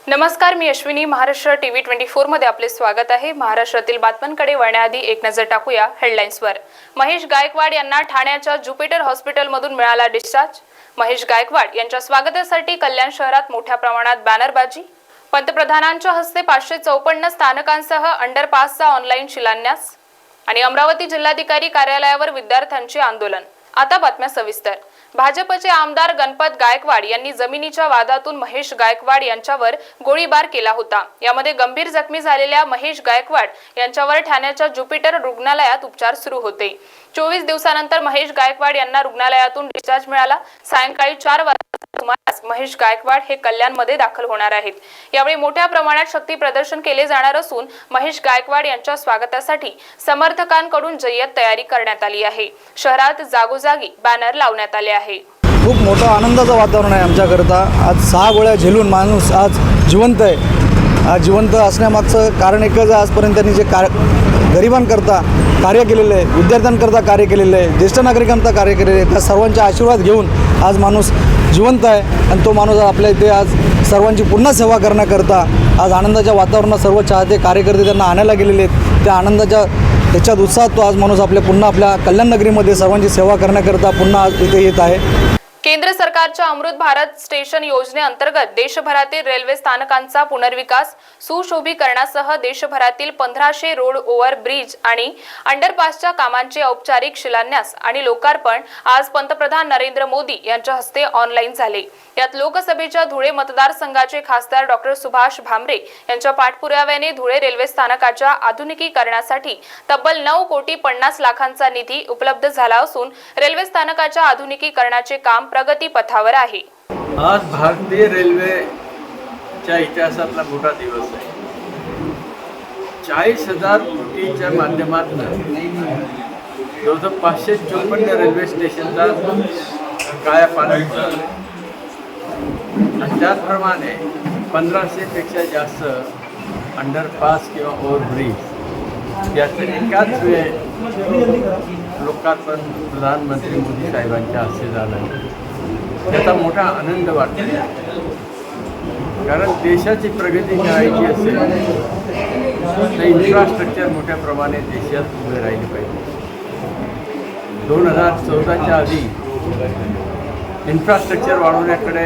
नमस्कार, मी अश्विनी. महाराष्ट्र टीव्ही 24 मध्ये आपले स्वागत आहे. महाराष्ट्रातील बातम्यांकडे वळण्याआधी एक नजर टाकूया हेडलाईन्सवर. महेश गायकवाड यांना ठाण्याच्या ज्युपिटर हॉस्पिटलमधून मिळाला डिस्चार्ज. महेश गायकवाड यांच्या स्वागतासाठी कल्याण शहरात मोठ्या प्रमाणात बॅनरबाजी. पंतप्रधानांच्या हस्ते 554 स्थानकांसह अंडरपासचा ऑनलाईन शिलान्यास आणि अमरावती जिल्हाधिकारी कार्यालयावर विद्यार्थ्यांचे आंदोलन. आता बातम्या सविस्तर. भाजपचे आमदार गणपत गायकवाड यांनी जमिनीच्या वादातून महेश गायकवाड यांच्यावर गोळीबार केला होता. यामध्ये गंभीर जखमी झालेल्या महेश गायकवाड यांच्यावर ठाण्याच्या ज्युपिटर रुग्णालयात उपचार सुरू होते. 24 दिवसानंतर महेश गायकवाड यांना रुग्णालयातून डिस्चार्ज मिळाला. सायंकाळी 4 वाजता सुमारास महेश गायकवाड हे कल्याणमध्ये दाखल होणार आहेत. यावेळी मोठ्या प्रमाणात शक्ती प्रदर्शन केले जाणार असून महेश गायकवाड यांच्या स्वागतासाठी समर्थकांकडून जय्यत तयारी करण्यात आली आहे. शहरात जागोजागी बॅनर लावण्यात आले आहे. खूप मोठं आनंदाचं वातावरण आहे आमच्याकरता. आज 6 गोळ्या झेलून माणूस आज जिवंत आहे. आज जिवंत असण्यामागचं कारण एकच आहे, आजपर्यंत त्यांनी जे गरिबांकरता कार्य केलेलं आहे, विद्यार्थ्यांकरता कार्य केलेलं आहे, ज्येष्ठ नागरिकांचा कार्य केलेलं आहे, त्या सर्वांचे आशीर्वाद घेऊन आज माणूस जिवंत आहे. आणि तो माणूस आपल्या इथे आज सर्वांची पुन्हा सेवा करण्याकरता आज आनंदाच्या वातावरणात सर्व चाहते कार्यकर्ते त्यांना आणायला गेलेले आहेत. त्या आनंदाच्या त्याच्यात उत्साहात तो आज माणूस पुन्हा आपल्या कल्याण नगरीमध्ये सर्वांची सेवा करण्याकरता पुन्हा इथे येत आहे. केंद्र सरकारच्या अमृत भारत स्टेशन योजनेअंतर्गत देशभरातील रेल्वे स्थानकांचा पुनर्विकास, सुशोभीकरणासह देशभरातील 1500 रोड ओव्हर ब्रिज आणि अंडरपासच्या कामांचे औपचारिक शिलान्यास आणि लोकार्पण आज पंतप्रधान नरेंद्र मोदी यांच्या हस्ते ऑनलाईन झाले. यात लोकसभेच्या धुळे मतदारसंघाचे खासदार डॉक्टर सुभाष भामरे यांच्या पाठपुराव्याने धुळे रेल्वे स्थानकाच्या आधुनिकीकरणासाठी तब्बल 9,50 लाखांचा निधी उपलब्ध झाला असून रेल्वे स्थानकाच्या आधुनिकीकरणाचे काम प्रगती पथावर आहे. आज भारतीय रेल्वेच्या इतिहासातला मोठा दिवस आहे. 40,000 कोटीच्या माध्यमातून जवळजवळ 554 रेल्वे स्टेशनचा कायापालट झाला आणि त्याचप्रमाणे 1500पेक्षा जास्त अंडरपास किंवा ओव्हरब्रिज याचं एकाच वेळी लोकार्पण प्रधानमंत्री मोदी साहेबांच्या हस्ते झालं. त्याचा मोठा आनंद वाटतो, कारण देशाची प्रगती करायची असेल तर इन्फ्रास्ट्रक्चर मोठ्या प्रमाणे देशात उभे राहिले पाहिजे. 2014च्या आधी इन्फ्रास्ट्रक्चर वाढवण्याकडे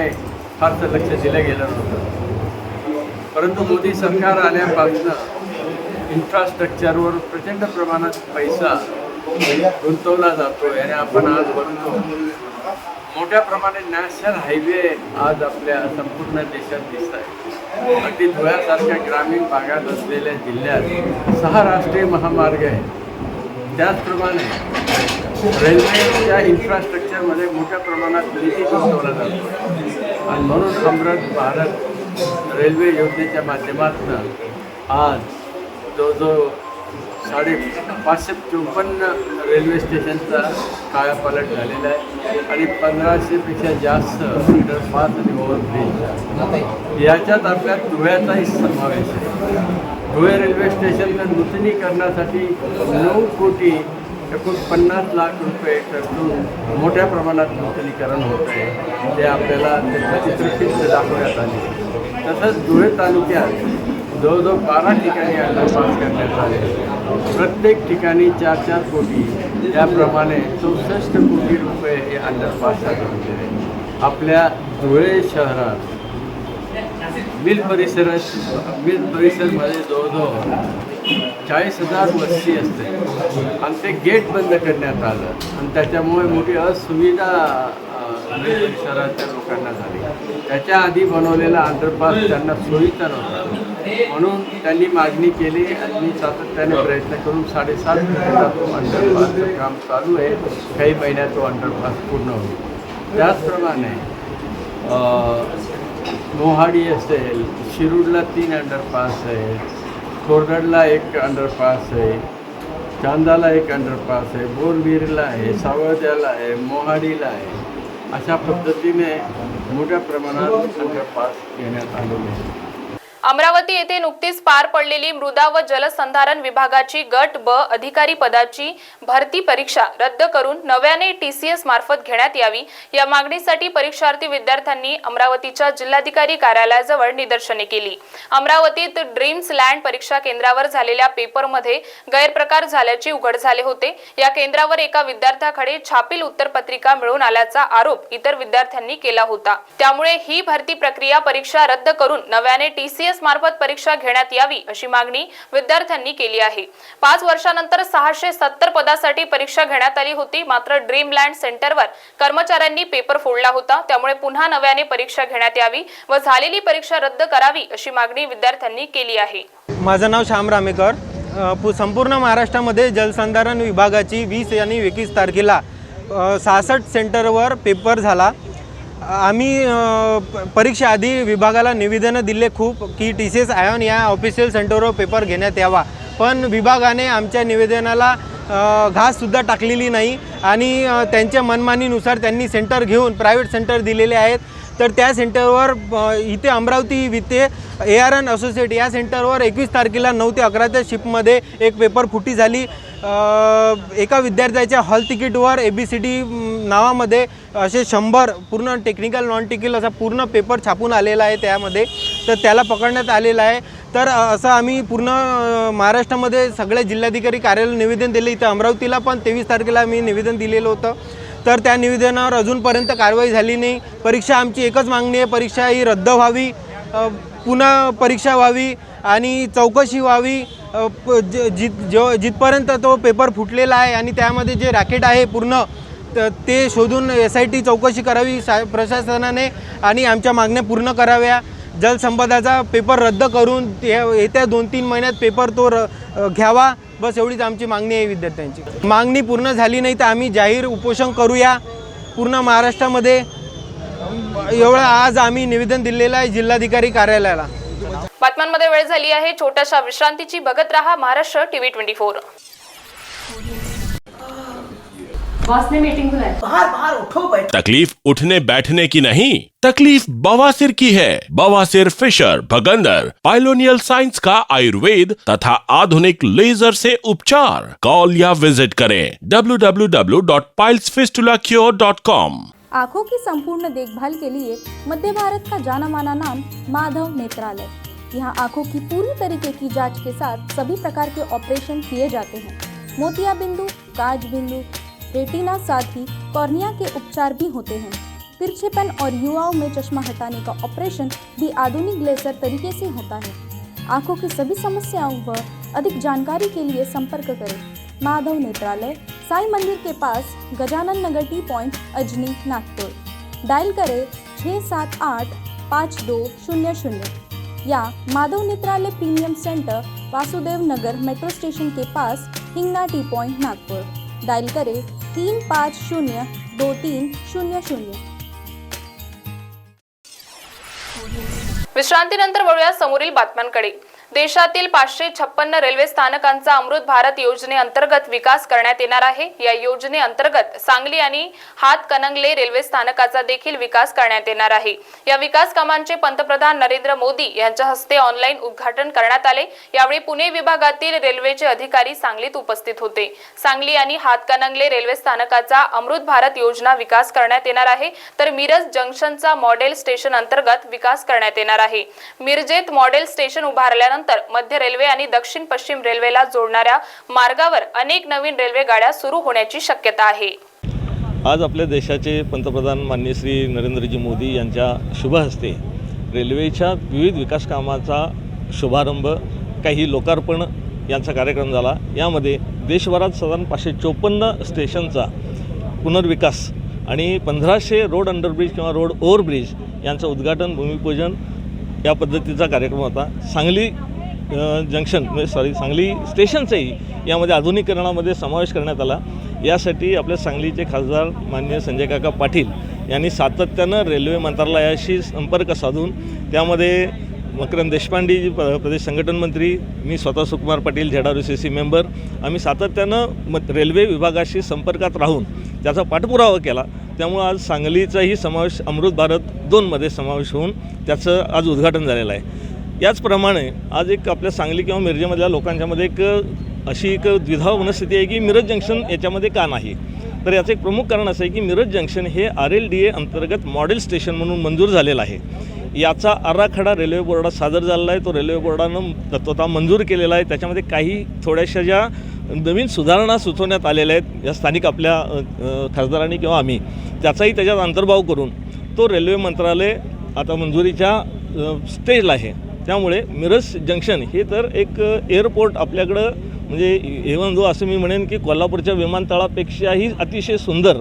फारसं लक्ष दिलं गेलं नव्हतं, परंतु मोदी सरकार आल्यापासून इन्फ्रास्ट्रक्चरवर प्रचंड प्रमाणात पैसा गुंतवला जातो आणि आपण आज बघतो मोठ्या प्रमाणात नॅशनल हायवे आज आपल्या संपूर्ण देशात दिसत आहे. अगदी धुळ्यासारख्या ग्रामीण भागात असलेल्या जिल्ह्यात 6 राष्ट्रीय महामार्ग आहेत. त्याचप्रमाणे रेल्वेच्या इन्फ्रास्ट्रक्चरमध्ये मोठ्या प्रमाणात निधी गुंतवला जातो आणि म्हणून अमृत भारत रेल्वे योजनेच्या माध्यमातून आज जवळजवळ 554 रेल्वे स्टेशनचा कायापालट झालेला आहे आणि 1500पेक्षा जास्त अंडरपास आणि ओव्हरब्रिज. याच्यात आपल्या धुळ्याचाही समावेश आहे. धुळे रेल्वे स्टेशनचं नूतनीकरणासाठी 9,50 लाख रुपये खर्चून मोठ्या प्रमाणात नूतनीकरण होत आहे. ते आपल्याला त्याचं चित्रफित दाखवण्यात आले. तसंच धुळे तालुक्यात जवळजवळ 12 ठिकाणी अंडरपास करण्यात आले. प्रत्येक ठिकाणी 4-4 कोटी, त्याप्रमाणे 64 कोटी रुपये हे अंडरपाससाठी दिलेले. आपल्या धुळे शहरात मिल परिसरमध्ये जवळजवळ 40,000 वस्ती असते आणि ते गेट बंद करण्यात आलं आणि त्याच्यामुळे मोठी असुविधा परिसराच्या लोकांना झाली. त्याच्या आधी बनवलेला अंडरपास त्यांना सोयीचा नव्हता, म्हणून त्यांनी मागणी केली आणि मी सातत्याने प्रयत्न करून 7.5 कोटीचा तो अंडरपासचं काम चालू आहे. काही महिन्यात तो अंडरपास पूर्ण होईल. त्याचप्रमाणे मोहाडी असेल, शिरूरला 3 अंडरपास आहेत, कोरगडला 1 अंडरपास आहे, चांदाला 1 अंडरपास आहे, बोरविरला आहे, सावळद्याला आहे, मोहाडीला आहे. अशा पद्धतीने मोठ्या प्रमाणात अंडरपास घेण्यात आलेले आहे. अमरावती येथे नुकतीच पार पडलेली मृदा व जलसंधारण विभागाची गट ब अधिकारी पदाची भरती परीक्षा रद्द करून नव्याने TCS मार्फत घेण्यात यावी या मागणीसाठी परीक्षार्थी विद्यार्थ्यांनी अमरावतीच्या जिल्हाधिकारी कार्यालयाजवळ निदर्शने केली। अमरावतीत ड्रीम्स लँड परीक्षा केंद्रावर झालेल्या पेपरमध्ये गैरप्रकार झाल्याचे उघड झाले होते। या केंद्रावर एका विद्यार्थ्याकडे छापील उत्तरपत्रिका मिळून आल्याचा आरोप इतर विद्यार्थ्यांनी केला होता। त्यामुळे ही भरती प्रक्रिया परीक्षा रद्द करून नव्याने TCS मार्फत परीक्षा घेण्यात यावी अशी मागणी विद्यार्थ्यांनी केली आहे। 5 वर्षानंतर 670 पदासाठी परीक्षा घेण्यात आली होती, मात्र ड्रीमलँड सेंटरवर कर्मचाऱ्यांनी पेपर फोडला होता। त्यामुळे पुन्हा नव्याने परीक्षा घेण्यात यावी व झालेली परीक्षा रद्द करावी अशी मागणी विद्यार्थ्यांनी केली आहे। माझं नाव श्याम रामेकर। संपूर्ण महाराष्ट्रामध्ये जलसंधारण विभागाची 20 आणि 21 तारखेला 66 सेंटरवर पेपर झाला। आम्ही परीक्षा आधी विभागाला निवेदनं दिले खूप की TCS आयॉन या ऑफिशियल सेंटरवर पेपर घेण्यात यावा, पण विभागाने आमच्या निवेदनाला घाससुद्धा टाकलेली नाही आणि त्यांच्या मनमानीनुसार त्यांनी सेंटर घेऊन प्रायव्हेट सेंटर दिलेले आहेत। तर त्या सेंटरवर इथे अमरावती विथे ARN असोसिएट या सेंटरवर 21 तारखेला 9 ते 11च्या शिफ्टमध्ये एक पेपर फुटी झाली। एका विद्यार्थ्याच्या हॉल तिकीटवर ABCD नावामध्ये असे 100 पूर्ण टेक्निकल नॉन टेक्निकल असा पूर्ण पेपर छापून आलेला आहे त्यामध्ये, तर त्याला पकडण्यात आलेलं आहे। तर असं आम्ही पूर्ण महाराष्ट्रामध्ये सगळ्या जिल्हाधिकारी कार्यालयाला निवेदन दिले। इथं अमरावतीला पण 23 तारखेला मी निवेदन दिलेलं होतं, तर त्या निवेदनावर अजूनपर्यंत कारवाई झाली नाही। परीक्षा आमची एकच मागणी आहे, परीक्षा ही रद्द व्हावी, पुन्हा परीक्षा व्हावी आणि चौकशी व्हावी। जिथपर्यंत तो पेपर फुटलेला आहे आणि त्यामध्ये जे रॅकेट आहे पूर्ण ते शोधून SIT चौकशी करावी प्रशासनाने आणि आमच्या मागण्या पूर्ण कराव्या। जलसंपदाचा पेपर रद्द करून येत्या 2-3 महिन्यात पेपर तो घ्यावा, बस एवढीच आमची मागणी आहे विद्यार्थ्यांची। मागणी पूर्ण झाली नाही तर आम्ही जाहीर उपोषण करूया पूर्ण महाराष्ट्रामध्ये। एवढं आज आम्ही निवेदन दिलेलं आहे जिल्हाधिकारी कार्यालयाला। बातम्यांमध्ये वेळ झाली आहे छोट्याशा विश्रांतीची। बघत रहा महाराष्ट्र TV 24। बॉस ने मीटिंग बुलाई। बाहर बाहर उठो बैठो। तकलीफ उठने बैठने की नहीं, तकलीफ बवासीर की है। बवासीर, फिशर, भगंदर, पाइलोनियल साइंस का आयुर्वेद तथा आधुनिक लेजर से उपचार। कॉल या विजिट करें www.pilesfistulacure.com। आँखों की संपूर्ण देखभाल के लिए मध्य भारत का जाना माना नाम माधव नेत्रालय। यहाँ आँखों की पूरी तरीके की जांच के साथ सभी प्रकार के ऑपरेशन किए जाते हैं। मोतिया बिंदु, काज बिंदु, रेटिना साथ ही कॉर्निया के उपचार भी होते हैं। तिरछेपन और युवाओं में चश्मा हटाने का ऑपरेशन भी आधुनिक लेजर तरीके से होता है। आँखों की सभी समस्याओं व अधिक जानकारी के लिए संपर्क करें माधव नेत्रालय, साई मंदिर के पास, Gajanan Nagar T point, Ajni, Nagpur. Dial करें 678-5200 या Madhav Netralaya premium centre, Vasudev Nagar metro station के पास, Hingna T point, Nagpur. Dial करें 3502300। विश्रांतीनंतर वळूया समोरील बातम्यांकडे। देशातील 556 रेल्वे स्थानकांचा अमृत भारत योजनेअंतर्गत विकास करण्यात येणार आहे। या योजनेअंतर्गत सांगली आणि हातकणंगले रेल्वे स्थानकाचा देखील विकास करण्यात येणार आहे। या विकास कामांचे पंतप्रधान नरेंद्र मोदी यांच्या हस्ते ऑनलाईन उद्घाटन करण्यात आले। यावेळी पुणे विभागातील रेल्वेचे अधिकारी सांगलीत उपस्थित होते। सांगली आणि हातकणंगले रेल्वे स्थानकाचा अमृत भारत योजना विकास करण्यात येणार आहे, तर मिरज जंक्शनचा मॉडेल स्टेशन अंतर्गत विकास करण्यात येणार आहे। मिरजेत मॉडेल स्टेशन उभारल्यानंतर मध्य रेल्वे आणि दक्षिण पश्चिम रेल्वेला जोडणाऱ्या मार्गावर अनेक नवीन रेल्वे गाड्या सुरू होण्याची शक्यता आहे। आज आपल्या देशाचे पंतप्रधान माननीय श्री नरेंद्रजी मोदी यांच्या शुभ हस्ते रेल्वेच्या विविध विकास कामाचा शुभारंभ, काही लोकार्पण यांचा कार्यक्रम झाला। यामध्ये देशभरात साधारण 554 स्टेशनचा पुनर्विकास आणि 1500 रोड अंडरब्रिज किंवा रोड ओव्हरब्रिज यांचं उद्घाटन, भूमिपूजन या पद्धतीचा कार्यक्रम होता। सांगली सांगली स्टेशनचाही यामध्ये आधुनिकीकरणामध्ये समावेश करण्यात आला। यासाठी आपल्या सांगलीचे खासदार माननीय संजय काका पाटील यांनी सातत्यानं रेल्वे मंत्रालयाशी संपर्क साधून त्यामध्ये मकरंद देशपांडे जी प्रदेश संघटन मंत्री, मी स्वतः सुकुमार पाटील ZRUCC मेंबर, आम्ही सातत्यानं रेल्वे विभागाशी संपर्कात राहून त्याचा पाठपुरावा केला। त्यामुळे आज सांगलीचाही समावेश अमृत भारत 2 मध्ये समावेश होऊन त्याचं आज उद्घाटन झालेलं आहे। याचप्रमाणे आज एक आपल्या सांगली किंवा मिरजेमधल्या लोकांच्यामध्ये अशी एक द्विधा मनस्थिती आहे की मिरज जंक्शन याच्यामध्ये का नाही. तर याचं एक प्रमुख कारण असं आहे की मिरज जंक्शन हे RLDA अंतर्गत मॉडेल स्टेशन म्हणून मंजूर झालेलं आहे. याचा आराखडा रेल्वे बोर्डात सादर झालेला आहे. तो रेल्वे बोर्डानं तत्वतः मंजूर केलेला आहे. त्याच्यामध्ये काही थोड्याशा ज्या नवीन सुधारणा सुचवण्यात आलेल्या आहेत या स्थानिक आपल्या खासदारांनी किंवा आम्ही, त्याचाही त्याच्यात अंतर्भाव करून तो रेल्वे मंत्रालय आता मंजुरीच्या स्टेजला आहे. त्यामुळे मिरज जंक्शन हे तर एक एअरपोर्ट आपल्याकडं म्हणजे इव्हन जो असं मी म्हणेन की कोल्हापूरच्या विमानतळापेक्षाही अतिशय सुंदर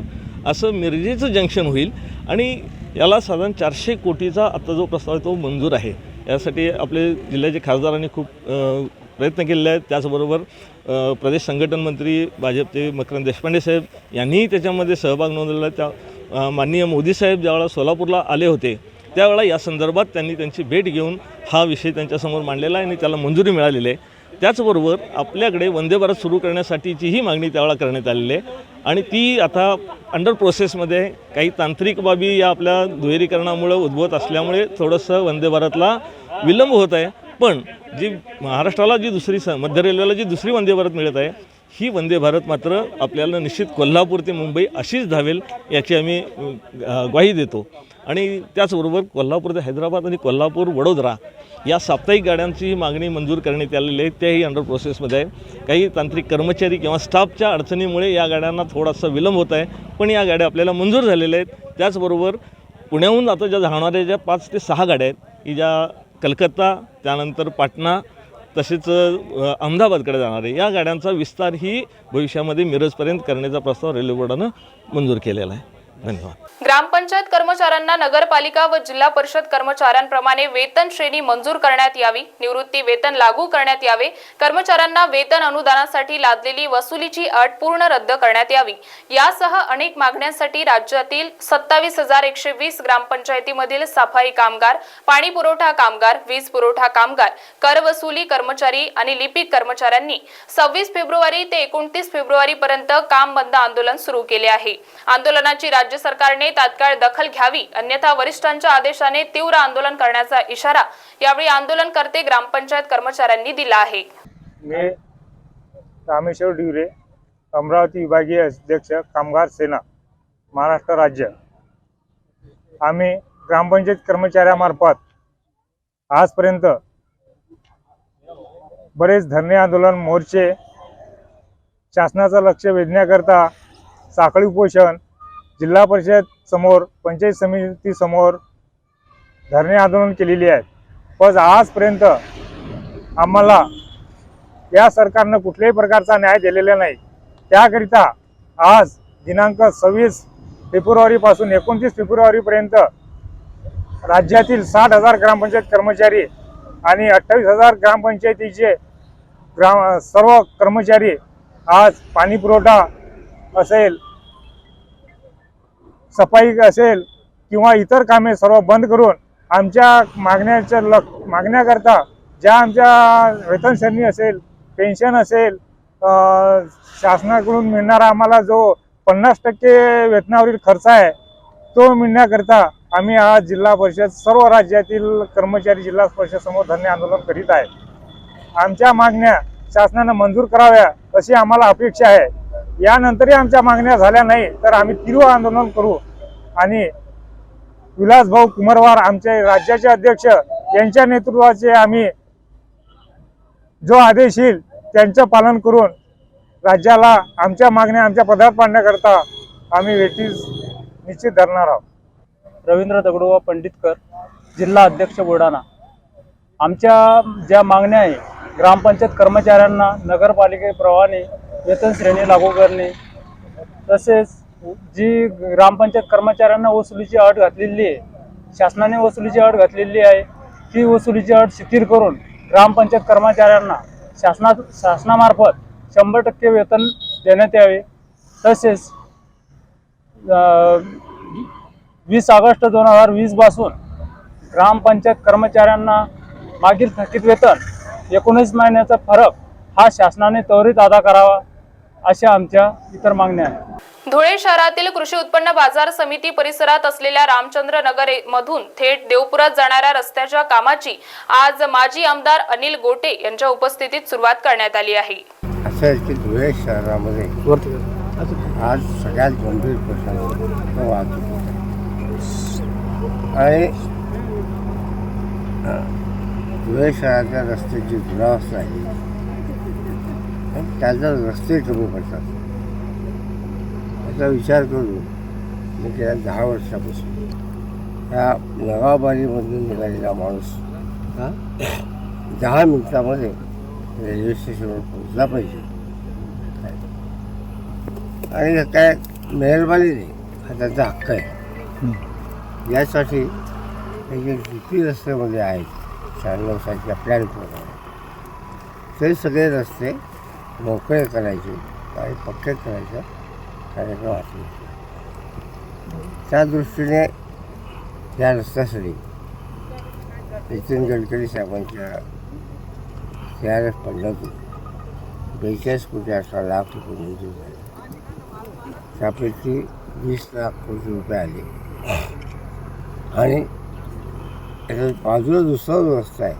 असं मिरजेचं जंक्शन होईल. आणि याला साधारण 400 कोटीचा आता जो प्रस्ताव आहे तो मंजूर आहे. यासाठी आपले जिल्ह्याचे खासदारांनी खूप प्रयत्न केलेले आहेत. त्याचबरोबर प्रदेश संघटन मंत्री भाजपचे मकरंद देशपांडे साहेब यांनीही त्याच्यामध्ये सहभाग नोंदवलेला आहे. त्या माननीय मोदी साहेब ज्यावेळेला सोलापूरला आले होते त्यावेळेला या संदर्भात त्यांनी त्यांची भेट घेऊन हा विषय त्यांच्यासमोर मांडलेला आहे आणि त्याला मंजुरी मिळालेली आहे. त्याचबरोबर आपल्याकडे वंदे भारत सुरू करण्यासाठीचीही मागणी त्यावेळेला करण्यात आलेली आहे आणि ती आता अंडर प्रोसेसमध्ये काही तांत्रिक बाबी या आपल्या दुहेरीकरणामुळे उद्भवत असल्यामुळे थोडंसं वंदे भारतला विलंब होत आहे. पण जी महाराष्ट्राला जी दुसरी मध्य रेल्वेला जी दुसरी वंदे भारत मिळत आहे ही वंदे भारत मात्र आपल्याला निश्चित कोल्हापूर ते मुंबई अशीच धावेल याची आम्ही ग्वाही देतो. आणि त्याचबरोबर कोल्हापूर ते हैदराबाद आणि कोल्हापूर वडोदरा या साप्ताहिक गाड्यांची मागणी मंजूर करण्यात आलेली आहे. त्याही अंडर प्रोसेसमध्ये आहे. काही तांत्रिक कर्मचारी किंवा स्टाफच्या अडचणीमुळे या गाड्यांना थोडासा विलंब होत आहे, पण या गाड्या आपल्याला मंजूर झालेल्या आहेत. त्याचबरोबर पुण्याहून आता ज्या धावणाऱ्या ज्या 5 ते 6 गाड्या आहेत की ज्या कलकत्ता त्यानंतर पाटणा तसेच अहमदाबादकडे जाणार आहे, या गाड्यांचा विस्तार ही भविष्यामध्ये मिरजपर्यंत करण्याचा प्रस्ताव रेल्वे बोर्डानं मंजूर केलेला आहे. धन्यवाद. ग्रामपंचायत कर्मचाऱ्यांना नगरपालिका व जिल्हा परिषद कर्मचाऱ्यांप्रमाणे वेतन श्रेणी मंजूर करण्यात यावी, निवृत्ती वेतन लागू करण्यात यावे, कर्मचाऱ्यांना वेतन अनुदानासाठी लादलेली वसुलीची अट पूर्ण रद्द करण्यात यावी यासह अनेक मागण्यांसाठी राज्यातील 27,120 ग्रामपंचायतीमधील सफाई कामगार, पाणी पुरवठा कामगार, वीज पुरवठा कामगार, कर वसुली कर्मचारी आणि लिपिक कर्मचाऱ्यांनी 26 फेब्रुवारी ते 29 फेब्रुवारी पर्यंत काम बंद आंदोलन सुरू केले आहे. आंदोलनाची राज्य सरकारने तात्काळ दखल घ्यावी, अन्यथा वरिष्ठांच्या आदेशाने तीव्र आंदोलन करण्याचा इशारा यावेळी आंदोलनकर्ते ग्रामपंचायत कर्मचाऱ्यांनी दिला आहे. मी रामेश्वर डिवरे, अमरावती विभागीय अध्यक्ष कामगार सेना महाराष्ट्र राज्य. आम्ही ग्रामपंचायत कर्मचाऱ्यामार्फत आजपर्यंत बरेच धरणे आंदोलन मोर्चे, शासनाचं लक्ष वेधण्याकरता साखळी उपोषण, जिल्हा परिषद समोर, पंचायत समिती समोर धरणे आंदोलन केलेली आहेत. पण आजपर्यंत आम्हाला या सरकारनं कुठल्याही प्रकारचा न्याय दिलेला नाही. त्याकरिता आज दिनांक 26 फेब्रुवारीपासून 29 फेब्रुवारीपर्यंत राज्यातील 60,000 ग्रामपंचायत कर्मचारी आणि 28,000 ग्रामपंचायतीचे सर्व कर्मचारी आज पाणी पुरवठा असेल, सफाई असेल किंवा इतर कामे सर्व बंद करून आमच्या मागण्याकरता ज्या आमच्या वेतन श्रेणी असेल, पेन्शन असेल, शासनाकडून मिळणारा आम्हाला जो 50% वेतनावरील खर्च आहे तो मिळण्याकरता आम्ही आज जिल्हा परिषद सर्व राज्यातील कर्मचारी जिल्हा परिषद समोर धरणे आंदोलन करीत आहे. आमच्या मागण्या शासनानं मंजूर कराव्या अशी आम्हाला अपेक्षा आहे. यानंतरही आमच्या मागण्या झाल्या नाही तर आम्ही तीव्र आंदोलन करू आणि विलासभाऊ कुमारवार आमचे राज्याचे अध्यक्ष यांच्या नेतृत्वाचे आम्ही जो आदेश येईल त्यांचं पालन करून राज्याला आमच्या मागण्या आमच्या पदार्थ पाडण्याकरता आम्ही वेटीस निश्चित धरणार आहोत. रवींद्र दगडोबा पंडितकर, जिल्हा अध्यक्ष बुलढाणा. आमच्या ज्या मागण्या आहे, ग्रामपंचायत कर्मचाऱ्यांना नगरपालिकेप्रमाणे वेतन श्रेणी लागू करणे, तसेच जी ग्रामपंचायत कर्मचाऱ्यांना वसुलीची अट घातलेली आहे, शासनाने वसुलीची अट घातलेली आहे, ती वसुलीची अट शिथिल करून ग्रामपंचायत कर्मचाऱ्यांना शासनामार्फत 100% वेतन देण्यात यावे. तसेच 20 ऑगस्ट 2020 पासून ग्रामपंचायत कर्मचाऱ्यांना मागील थकीत वेतन 19 महिन्याचा फरक हा शासनाने त्वरित अदा करावा. अशा आमच्या इतर मागण्या आहेत. धुळे शहरातील कृषी उत्पन्न बाजार समिती परिसरात असलेल्या रामचंद्र नगर मधून थेट देवपुरात जाणाऱ्या रस्त्याच्या कामाची आज माजी आमदार अनिल गोटे यांच्या उपस्थितीत सुरुवात करण्यात आली आहे. असं आहे की धुळे शहरामध्ये आज सगळ्यात गंभीर प्रश्न वाहतूक आणि धुळे शहराच्या रस्त्याची दुरावस्था आहे. त्याचा रस्ते कमी पडतात याचा विचार करून मी गेल्या 10 वर्षापासून त्या नगावबारीमधून निघालेला माणूस 10 मिनिटामध्ये रेल्वे स्टेशनवर पोहोचला पाहिजे आणि काय मेहरबानी नाही, हा त्यांचा हक्क आहे. यासाठी हे जे GP रस्त्यामध्ये आहेत 96 प्लॅनप्रमाणे ते सगळे रस्ते मोकळे करायचे आणि पक्के करायचा कार्यक्रम हाती त्या दृष्टीने या रस्त्यासाठी नितीन गडकरी साहेबांच्या CRF फंडातून 42 कोटी 18 लाख रुपये मंजूर झाले. त्यापैकी 20 लाख कोटी रुपये आले आणि त्याच्या बाजूला दुसरा जो रस्ता आहे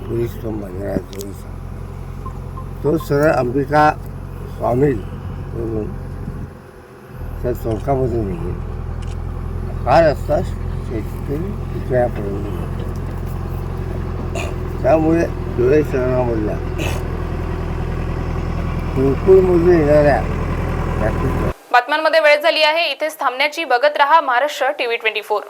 ब्रिजस्टोन बाजाराचा तो सरळ अंबिका स्वामी म्हणून त्या चौकामधून निघेल. हा रस्ता शेतकरी विकण्यापर्यंत त्यामुळे धुळे शहरामधल्या कुरकुरमधून येणाऱ्या बातम्यांमध्ये वेळ झाली आहे, इथेच थांबण्याची. बघत रहा महाराष्ट्र टीव्ही 24.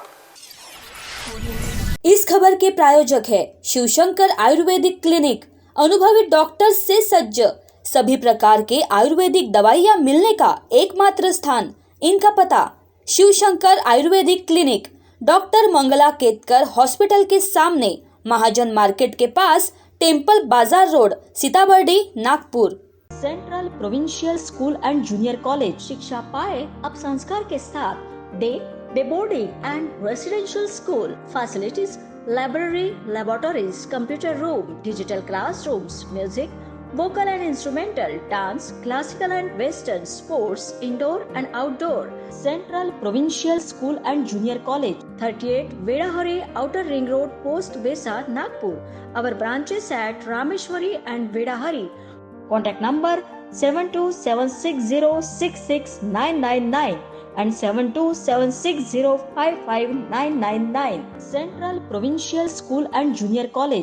इस खबर के प्रायोजक है शिवशंकर आयुर्वेदिक क्लिनिक, अनुभवी डॉक्टर से सज्ज, सभी प्रकार के आयुर्वेदिक दवाइयाँ मिलने का एकमात्र स्थान. इनका पता Shivshankar ayurvedic clinic, doctor Mangala Ketkar hospital के सामने, महाजन मार्केट के पास, temple Bazar road, Sitabuldi, Nagpur. Central provincial school and junior college, शिक्षा पाए अब संस्कार के साथ. Day boarding and residential school facilities, library, laboratories, computer room, digital classrooms, music, vocal and instrumental, dance, classical and western, sports, indoor and outdoor. Central Provincial School and Junior College, 38 Vedahari Outer Ring Road, Post Besa, Nagpur. Our branches at Rameshwari and Vedahari. Contact number 7276066999 and 7276055999. Central Provincial School and Junior College.